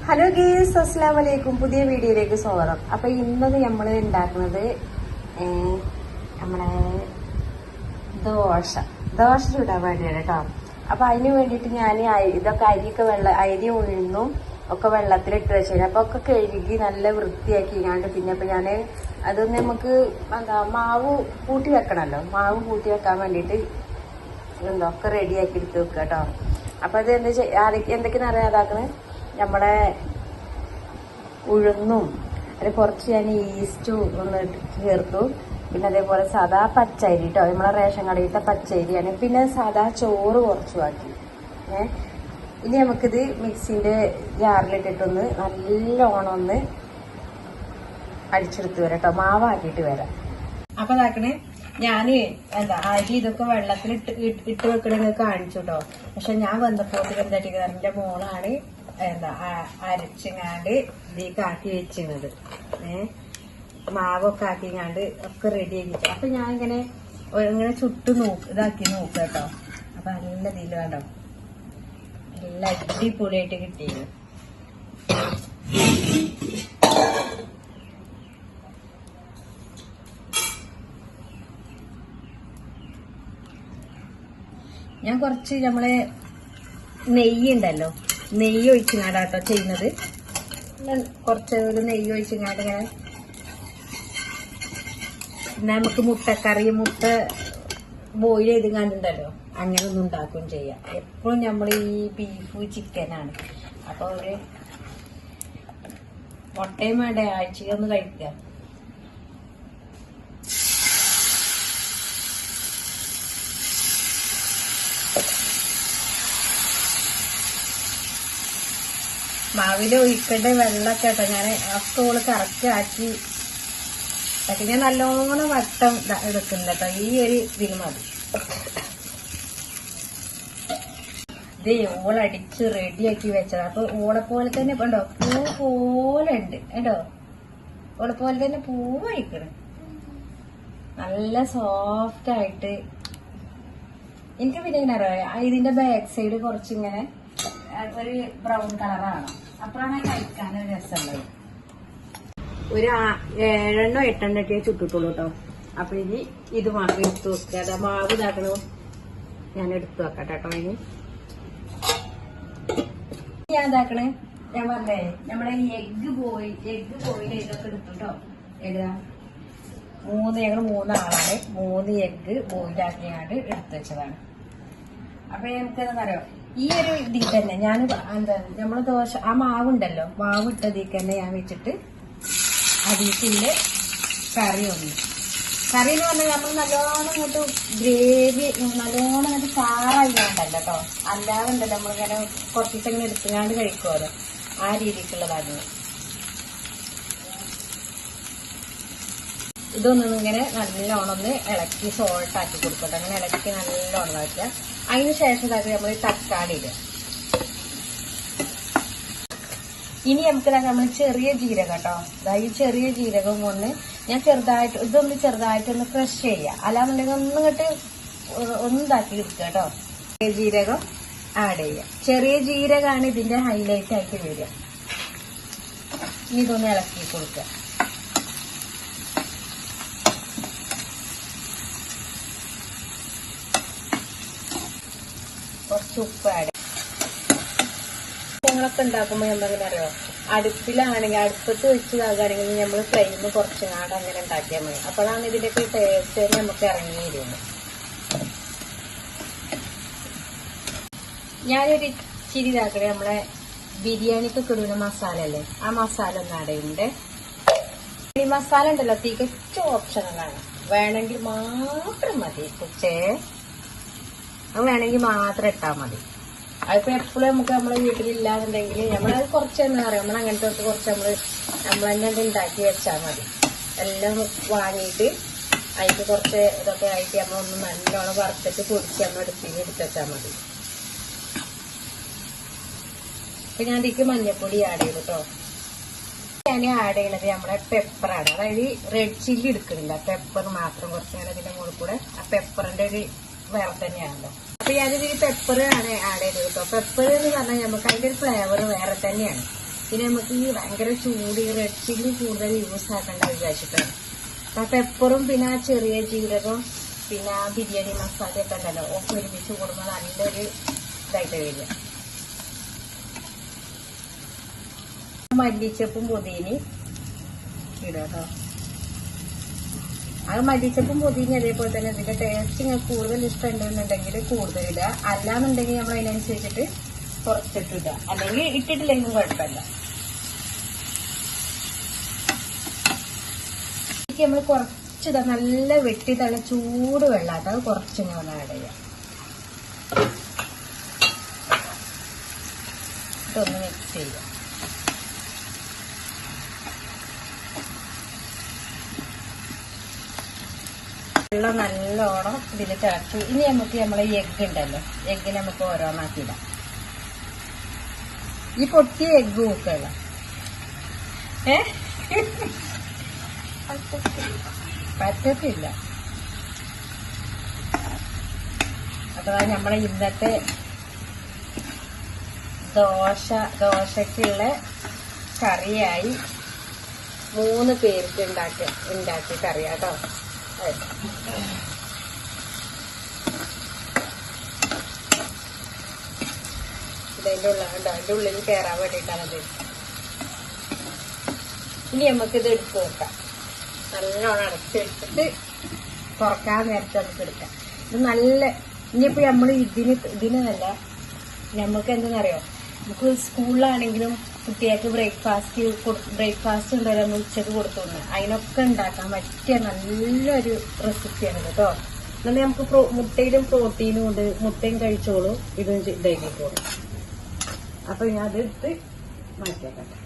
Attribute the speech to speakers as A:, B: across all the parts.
A: Hello ഗീസ്, അസ്സലാമു അലൈക്കും. പുതിയ വീഡിയോയിലേക്ക് സ്വാഗതം. അപ്പൊ ഇന്നത് നമ്മൾ ഉണ്ടാക്കുന്നത് നമ്മളെ ദോശ ചൂടാൻ വേണ്ടിയാണ് കേട്ടോ. അപ്പൊ അതിന് വേണ്ടിയിട്ട് ഞാൻ ഇതൊക്കെ അരി ഉഴുന്നും ഒക്കെ വെള്ളത്തിലിട്ട് വെച്ചു. അപ്പൊ ഒക്കെ കഴുകി നല്ല വൃത്തിയാക്കിങ്ങാണ്ട് പിന്നെ അപ്പൊ ഞാൻ അതൊന്ന് നമുക്ക് മാവ് കൂട്ടി വെക്കണമല്ലോ. മാവ് കൂട്ടി വെക്കാൻ വേണ്ടിയിട്ട് ഒക്കെ റെഡിയാക്കി എടുത്ത് വെക്കുക കേട്ടോ. അപ്പൊ അത് എന്തൊക്കെയാണെന്ന് അറിയാതാക്കണേ, നമ്മുടെ ഉഴുന്നും അതിൽ കുറച്ച് ഞാൻ ഈസ്റ്റും ഒന്ന് ചേർത്തു. പിന്നെ അതേപോലെ സാധാ പച്ചരി കേട്ടോ, നമ്മളെ റേഷൻ കടയിലത്തെ പച്ചരിയാണ്. പിന്നെ സാധാ ചോറ് കുറച്ചു ആക്കി. ഇനി നമുക്കിത് മിക്സിന്റെ ജാറിലിട്ടിട്ടൊന്ന് നല്ലോണം ഒന്ന് അടിച്ചെടുത്ത് വരാം കേട്ടോ, മാവാക്കിയിട്ട് വരാം. അപ്പൊ ഇതാക്കണേ, ഞാന് അരി ഇതൊക്കെ വെള്ളത്തിൽ ഇട്ട് വെക്കണമെന്ന് കാണിച്ചു കേട്ടോ. പക്ഷെ ഞാൻ വന്നപ്പോൾ എന്റെ മോളാണ് അരച്ചിങ്ങാണ്ട് ഇതിലേക്ക് ആക്കി വെച്ചിരുന്നത്. മാവൊക്കെ ആക്കിങ്ങാണ്ട് ഒക്കെ റെഡി ആക്കി. അപ്പൊ ഞാൻ ഇങ്ങനെ ചുട്ട് ഇതാക്കി നോക്കുക കേട്ടോ. അപ്പൊ നല്ല ഇതിൽ വേണ്ടോ, നല്ല അടിപൊളിയായിട്ട് കിട്ടിയിരുന്നു. ഞാൻ കുറച്ച് നമ്മളെ നെയ്യ് ഉണ്ടല്ലോ, നെയ്യ് ഒഴിച്ചിങ്ങാണ്ടാട്ടോ ചെയ്യുന്നത്. കുറച്ച് ഒരു നെയ്യ് ഒഴിച്ചിങ്ങാണ്ട് ഇങ്ങനെ നമുക്ക് മുട്ട ബോയിൽ ചെയ്ത് കണ്ടുണ്ടല്ലോ, അങ്ങനെ ഒന്നും ഉണ്ടാക്കുകയും ചെയ്യാം. എപ്പോഴും നമ്മൾ ഈ ബീഫ് ചിക്കനാണ്. അപ്പൊ ഒരു മുട്ടയും വേണ്ട, ആഴ്ചയൊന്ന് കഴിക്കുക. മാവില് ഒഴിക്കേണ്ട വെള്ളമൊക്കെ കേട്ടോ ഞാൻ ഒക്കെ ഓള് കറക്റ്റ് ആക്കി. ഞാൻ നല്ലോണം വട്ടം എടുക്കുന്നില്ല കേട്ടോ, ഈ ഒരു ഇതിന് മതി. ഇതേ ഓളടിച്ച് റെഡിയാക്കി വെച്ചത്. അപ്പൊ ഓളെ പോലെ തന്നെ ഉണ്ടോ, പൂ പോലെ ഉണ്ട് കേട്ടോ. ഓളെ പോലെ തന്നെ പൂവായിക്കണ്, നല്ല സോഫ്റ്റ് ആയിട്ട്. എനിക്ക് പിന്നെ ഇങ്ങനെ അറിയാം, ഇതിന്റെ ബാക്ക് സൈഡ് കുറച്ചിങ്ങനെ ഒരു ബ്രൗൺ കളറാണ്. അപ്പോഴാണ് കഴിക്കാനൊരു രസമുള്ളത്. ഒരു 7 8 ഒക്കെ ചുട്ടിട്ടുള്ളൂ കേട്ടോ. അപ്പൊ ഇനി ഇത് മാത്രം എടുത്തു വെക്കുക. അതാ മാവ് ഇതാക്കണോ, ഞാൻ എടുത്തു വെക്കട്ടെ കേട്ടോ. ഇനി ഞാൻ ഇതാക്കണേ, ഞാൻ പറഞ്ഞേ നമ്മുടെ എഗ്ഗ് ബോയിൽ ഇതൊക്കെ എടുത്തു കേട്ടോ. ഞങ്ങൾ 3 ആളാണ്. 3 എഗ്ഗ് ബോയിലാക്കിയാണ്ട് എടുത്തു വെച്ചതാണ്. അപ്പൊ നമുക്കെന്താ അറിയോ, ഈ ഒരു ഇതിൽ തന്നെ ഞാൻ നമ്മള് ദോശ ആ മാവുണ്ടല്ലോ, മാവ് ഇട്ടതിൽ തന്നെ ഞാൻ വെച്ചിട്ട് അതിന്റെ കറി എന്ന് പറഞ്ഞാൽ നമ്മൾ നല്ലോണം ഇങ്ങോട്ട് ഗ്രേവി നല്ലോണം ഇങ്ങോട്ട് ചാറായില്ലാണ്ടല്ലോ കേട്ടോ. അല്ലാതെ ഉണ്ടല്ലോ നമ്മളിങ്ങനെ കുറച്ച് ദിവസം ഇങ്ങനെ എടുത്തുങ്ങാണ്ട് കഴിക്കുമല്ലോ, ആ രീതിക്കുള്ളതായിരുന്നു. ഇതൊന്നും ഇങ്ങനെ നല്ലോണം ഒന്ന് ഇളക്കി സോൾട്ട് ആക്കി കൊടുക്കട്ടെ. അങ്ങനെ ഇളക്കി നല്ലോണം ഇതാക്കുക. അതിന് ശേഷം ഇതാക്കി നമ്മൾ തക്കാളി ഇടുക. ഇനി നമുക്ക് നമ്മൾ ചെറിയ ജീരകം കേട്ടോ, ഈ ചെറിയ ജീരകം കൊണ്ട് ഞാൻ ചെറുതായിട്ടൊന്ന് ക്രഷ് ചെയ്യുക. അല്ലാന്നുണ്ടെങ്കിൽ ഒന്നും ഇതാക്കി എടുക്കുക കേട്ടോ. ചെറിയ ജീരകം ആഡ് ചെയ്യുക. ചെറിയ ജീരകമാണ് ഇതിന്റെ ഹൈലൈറ്റ് ആയിട്ട് വരിക. ഇനി ഇതൊന്ന് ഇളക്കി കൊടുക്കുക. കുറച്ച് ഉപ്പ് ആഡ്. ഞങ്ങളൊക്കെ ഉണ്ടാക്കുമ്പോൾ എന്തെങ്കിലും അറിയോ, അടുപ്പിലാണെങ്കിൽ അടുപ്പത്ത് വെച്ചതാകുകയാണെങ്കിൽ നമ്മൾ ഫ്ലെയിം കുറച്ചുനാട് അങ്ങനെ ഉണ്ടാക്കിയാൽ മതി. അപ്പോഴാണ് ഇതിന്റെയൊക്കെ ടേസ്റ്റ് നമുക്ക് ഇറങ്ങി വരുന്നത്. ഞാനൊരു ഇച്ചിരി ഇതാക്കണേ, നമ്മളെ ബിരിയാണിക്കൊക്കെ ഇടുന്ന മസാല അല്ലേ, ആ മസാല ഒന്ന് ആഡ് ചെയ്യുന്നുണ്ട്. ഈ മസാല ഉണ്ടല്ലോ തികച്ചും ഓപ്ഷണലാണ്, വേണമെങ്കിൽ മാത്രം മതി. പക്ഷേ അത് വേണമെങ്കിൽ മാത്രം ഇട്ടാൽ മതി. അതിപ്പോ എപ്പോഴും നമുക്ക് നമ്മളെ വീട്ടിലില്ലാന്നുണ്ടെങ്കിൽ നമ്മളത് കുറച്ച് എന്താ പറയാ, നമ്മൾ അങ്ങനത്തെ കുറച്ച് നമ്മൾ തന്നെ ഉണ്ടാക്കി വെച്ചാൽ മതി. എല്ലാം വാങ്ങിയിട്ട് അതിന് കുറച്ച് ഇതൊക്കെ ആയിട്ട് നമ്മളൊന്ന് നല്ലോണം വറുത്തിട്ട് പൊടിച്ച് നമ്മൾ എടുത്ത് വെച്ചാൽ മതി. അപ്പൊ ഞാൻ ഇതിക്ക് മഞ്ഞപ്പൊടി ആഡ് ചെയ്തു കേട്ടോ. ഞാൻ ആഡ് ചെയ്യണത് നമ്മളെ പെപ്പറാണ്, അതായത് റെഡ് ചില്ലി എടുക്കുന്നില്ല, പെപ്പർ മാത്രം കുറച്ച് ഞാൻ അതിന്റെ മുകളിൽ കൂടെ ആ പെപ്പറിന്റെ ഒരു വേറെ തന്നെയാണല്ലോ. അപ്പൊ ഞാനിത് പെപ്പർ ആണ് ആഡ് ചെയ്തത് കേട്ടോ. പെപ്പർ എന്ന് പറഞ്ഞാൽ നമുക്ക് അതിന്റെ ഒരു ഫ്ലേവർ വേറെ തന്നെയാണ്. പിന്നെ നമുക്ക് ഈ ഭയങ്കര ചൂട് ഈ റെഡ് ചില്ലി കൂടുതൽ യൂസ് ആക്കേണ്ട വിചാരിച്ചിട്ടാണ്. ആ പെപ്പറും പിന്നെ ആ ചെറിയ ജീരകവും പിന്നെ ആ ബിരിയാണി മസാലയൊക്കെ ഉണ്ടല്ലോ ഒക്കെ ഒരുമിച്ച് കൂടുമ്പോൾ നല്ലൊരു ഇതായിട്ട് വരിക. മല്ലിച്ചപ്പും പുതിനയും ഇടുക കേട്ടോ. അത് മല്ലിച്ചപ്പും പുതിന അതേപോലെ തന്നെ ഇതിന്റെ ടേസ്റ്റ് നിങ്ങൾക്ക് കൂടുതൽ ഇഷ്ടമുണ്ടെന്നുണ്ടെങ്കിൽ കൂടുതൽ ഇടുക, അല്ലാന്നുണ്ടെങ്കിൽ നമ്മൾ അതിനനുസരിച്ചിട്ട് കുറച്ചിട്ടിടുക, അല്ലെങ്കിൽ ഇട്ടിട്ടില്ലെങ്കിലും കുഴപ്പമില്ല. നമ്മൾ കുറച്ചിടാം, നല്ല വെട്ടി തള്ള ചൂട് വെള്ളമാട്ടോ, അത് കുറച്ച് ഞാൻ ആഡ് ചെയ്യാം. ഇതൊന്ന് മിക്സ് ചെയ്യാം. വെള്ളം നല്ലോണം ഇതിൽ തിളച്ചു. ഇനി നമുക്ക് നമ്മളെ എഗ്ഗ് ഉണ്ടല്ലോ, എഗ്ഗ് നമുക്ക് ഓരോന്നാക്കിയിടാം. ഈ പൊട്ടിയ എഗ്ഗ് നോക്കല്ല, പറ്റത്തില്ല. അഥവാ നമ്മളെ ഇന്നത്തെ ദോശക്കുള്ള കറിയായി 3 പേർക്ക് ഉണ്ടാക്കി കറിയാട്ടോ. ഇതിന്റെ ഉള്ളിൽ കയറാൻ വേണ്ടിയിട്ടാണത്. ഇനി നമുക്കിത് എടുത്ത് വെക്കാം. നല്ലോണം അടച്ചെടുത്തിട്ട് തുറക്കാൻ നേരത്തെ നമുക്ക് എടുക്കാം. ഇത് നല്ല ഇനിയിപ്പോ നമ്മൾ ഇതിനല്ല നമുക്ക് എന്താണെന്നറിയോ, നമുക്ക് സ്കൂളിലാണെങ്കിലും കുട്ടികൾക്ക് ബ്രേക്ക്ഫാസ്റ്റ് ഉണ്ടല്ലോ നമ്മൾ ഉച്ചക്ക് കൊടുത്തോന്ന്, അതിനൊക്കെ ഉണ്ടാക്കാൻ പറ്റിയ നല്ലൊരു റെസിപ്പിയാണ് കേട്ടോ. എന്നാലും നമുക്ക് മുട്ടയിലും പ്രോട്ടീനും ഉണ്ട്, മുട്ടയും കഴിച്ചോളൂ, ഇതും ഇതായിക്കോളും. അപ്പൊ ഞാൻ അതെടുത്ത് മാറ്റിയേക്കട്ടെ.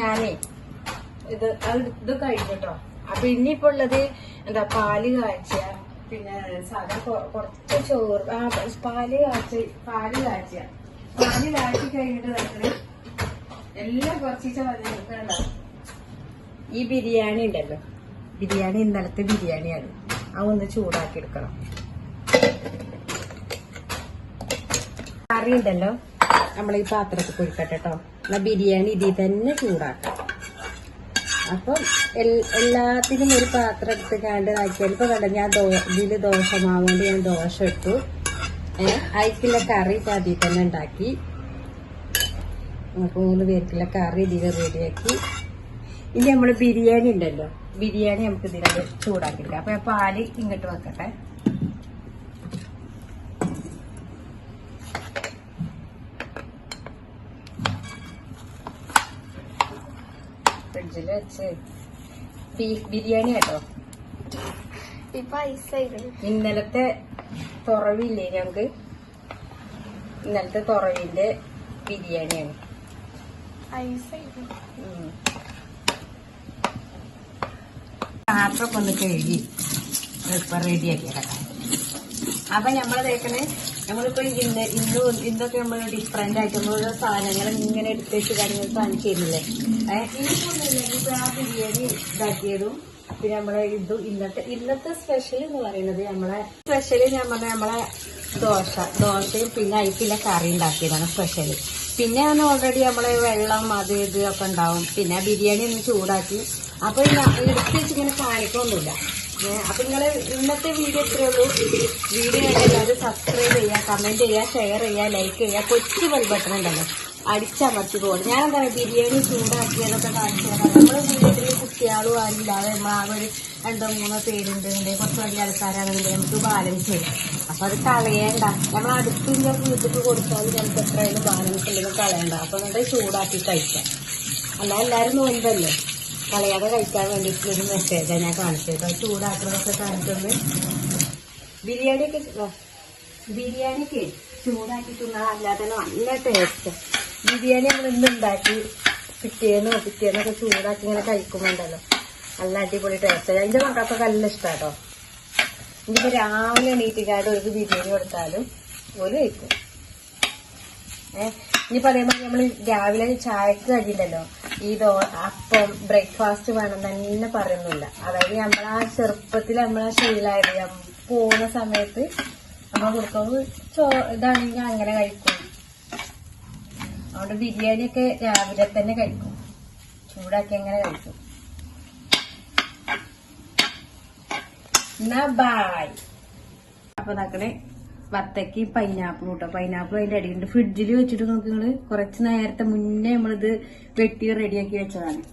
A: ഞാനേ ഇത് കഴിഞ്ഞിട്ടോ. അപ്പൊ ഇനിയിപ്പോ ഉള്ളത് എന്താ, പാല് കാച്ചുക, പിന്നെ സാധാ കുറച്ച് ചോറ്, പാല് കാച്ചി കഴിഞ്ഞിട്ട് നമ്മള് എല്ലാം കുറച്ച് വന്നിട്ടുണ്ടോ. ഈ ബിരിയാണി ഉണ്ടല്ലോ, ബിരിയാണി ഇന്നലത്തെ ബിരിയാണിയാണ്, അതൊന്ന് ചൂടാക്കി എടുക്കണം. കറി ഉണ്ടല്ലോ നമ്മൾ ഈ പാത്രത്തിൽ കുഴിക്കട്ടെ കേട്ടോ. എന്നാ ബിരിയാണി ഇതിൽ തന്നെ ചൂടാക്കാം. അപ്പം എല്ലാത്തിനും ഒരു പാത്രം എടുത്ത് കണ്ട് ആക്കിയാൽ ഇപ്പൊ കണ്ട ഞാൻ ഇതില് ദോശ മാവുകൊണ്ട് ഞാൻ ദോശ ഇട്ടു. അതിക്കുള്ള കറി അതിൽ തന്നെ ഉണ്ടാക്കി. 3 പേർക്കുള്ള കറി ഇതിൽ റെഡിയാക്കി. ഇനി നമ്മള് ബിരിയാണി ഉണ്ടല്ലോ, ബിരിയാണി നമുക്ക് ഇതിൽ ചൂടാക്കിക്കാം. അപ്പൊ പാല് ഇങ്ങോട്ട് വെക്കട്ടെ. ഫ്രിഡ്ജിൽ വെച്ച് ബീഫ് ബിരിയാണി കേട്ടോ. ഇന്നലത്തെ തുറവില്ലേ ഞങ്ങക്ക്, ഇന്നലത്തെ തുറവിന്റെ ബിരിയാണിയാണ്. പാത്രമൊക്കെ ഒന്ന് കഴുകി ഇപ്പൊ റെഡിയാക്കിയേക്കാം. അപ്പൊ നമ്മള് തേക്കണേ, നമ്മളിപ്പോ ഇന്നൊക്കെ നമ്മൾ ഡിഫറെന്റ് ആയിട്ട് ഓരോ സാധനങ്ങൾ ഇങ്ങനെ എടുത്തേച്ച് കാര്യങ്ങൾ കാണിച്ചു തരുന്നില്ലേ. ഇനിയിപ്പോ ആ ബിരിയാണി ഇതാക്കിയതും പിന്നെ നമ്മളെ ഇന്നത്തെ സ്പെഷ്യൽ എന്ന് പറയുന്നത് നമ്മളെ സ്പെഷ്യല് ഞാൻ പറഞ്ഞ നമ്മളെ ദോശയും പിന്നെ അതിലുള്ള കറി ഉണ്ടാക്കിയതാണ് സ്പെഷ്യല്. പിന്നെ ഞാൻ ഓൾറെഡി നമ്മളെ വെള്ളം അത് ഇത് ഒക്കെ ഉണ്ടാവും. പിന്നെ ബിരിയാണി ഒന്ന് ചൂടാക്കി. അപ്പൊ എടുത്ത് വെച്ചിങ്ങനെ കാണിക്കൊന്നുമില്ല. അപ്പൊ നിങ്ങള് ഇന്നത്തെ വീഡിയോ ഇത്രയേ ഉള്ളൂ. വീഡിയോ എല്ലാവരും സബ്സ്ക്രൈബ് ചെയ്യുക, കമന്റ് ചെയ്യുക, ഷെയർ ചെയ്യുക, ലൈക്ക് ചെയ്യുക. കൊച്ചു ബെൽ ബട്ടൺ ഉണ്ടല്ലോ അടിച്ചമർത്തി പോകും. ഞാൻ എന്താ പറയുക, ബിരിയാണി ചൂടാക്കിയതൊക്കെ കാണിച്ചു തരാം. നമ്മള് വീട്ടിൽ കുട്ടികളും ആരില്ലാതെ നമ്മളാകെ ഒരു 2-3 പേരുണ്ടെങ്കിൽ കുറച്ച് വലിയ ആൾക്കാരാണെങ്കിൽ നമുക്ക് ബാലൻസ് ചെയ്യും. അപ്പൊ അത് കളയണ്ട. നമ്മൾ അടുത്തുള്ള വീട്ടിൽ കൊടുത്താൽ നമുക്ക് എത്രയായാലും ബാലൻസ് ഉണ്ടെങ്കിൽ കളയണ്ട. അപ്പൊ എന്നിട്ട് ചൂടാക്കി കഴിക്കാം. അല്ല എല്ലാവരും നോമ്പല്ലേ, കളയാതെ കഴിക്കാൻ വേണ്ടിയിട്ടുള്ളൊരു മെസ്സേജാണ് ഞാൻ കാണിച്ചത്. ചൂടാക്കുന്നതൊക്കെ കാണിച്ചൊന്ന് ബിരിയാണിക്ക് ചൂടാക്കി തിന്നാൽ അല്ലാതെ നല്ല ടേസ്റ്റ്. ബിരിയാണി നമ്മൾ ഇന്നുണ്ടാക്കി പിറ്റേന്നൊക്കെ ചൂടാക്കി ഇങ്ങനെ കഴിക്കുമ്പോണ്ടല്ലോ നല്ല അടിപൊളി ടേസ്റ്റ്. അതിന്റെ മക്കൾക്കൊക്കെ നല്ല ഇഷ്ടാട്ടോ. ഇനിയിപ്പോ രാവിലെ എണീറ്റിക്കാട് ഒരു ബിരിയാണി കൊടുത്താലും ഒരു കഴിക്കും. ഇനിയിപ്പോ അതേമാതിരി നമ്മൾ രാവിലെ ചായക്ക് കഴിയുണ്ടല്ലോ, ഈ അപ്പം ബ്രേക്ക്ഫാസ്റ്റ് വേണം തന്നെ പറയുന്നില്ല. അതായത് നമ്മളാ ചെറുപ്പത്തിൽ നമ്മളാ ശീലമായത് പോകുന്ന സമയത്ത് നമ്മൾ കൊടുക്കുമ്പോൾ ഇതാണെങ്കിൽ അങ്ങനെ കഴിക്കും. അതുകൊണ്ട് ബിരിയാണിയൊക്കെ രാവിലെ തന്നെ കഴിക്കും, ചൂടാക്കി അങ്ങനെ കഴിക്കും. എന്നാ ബായ്. അപ്പൊ നോക്കണേ വത്തയ്ക്ക് പൈനാപ്പിൾ കൂട്ടോ. പൈനാപ്പിൾ അതിന്റെ അടിയുണ്ട്. ഫ്രിഡ്ജിൽ വെച്ചിട്ട് നോക്കി നിങ്ങള് കുറച്ച് നേരത്തെ മുന്നേ നമ്മളിത് വെട്ടി റെഡിയാക്കി വെച്ചതാണ്.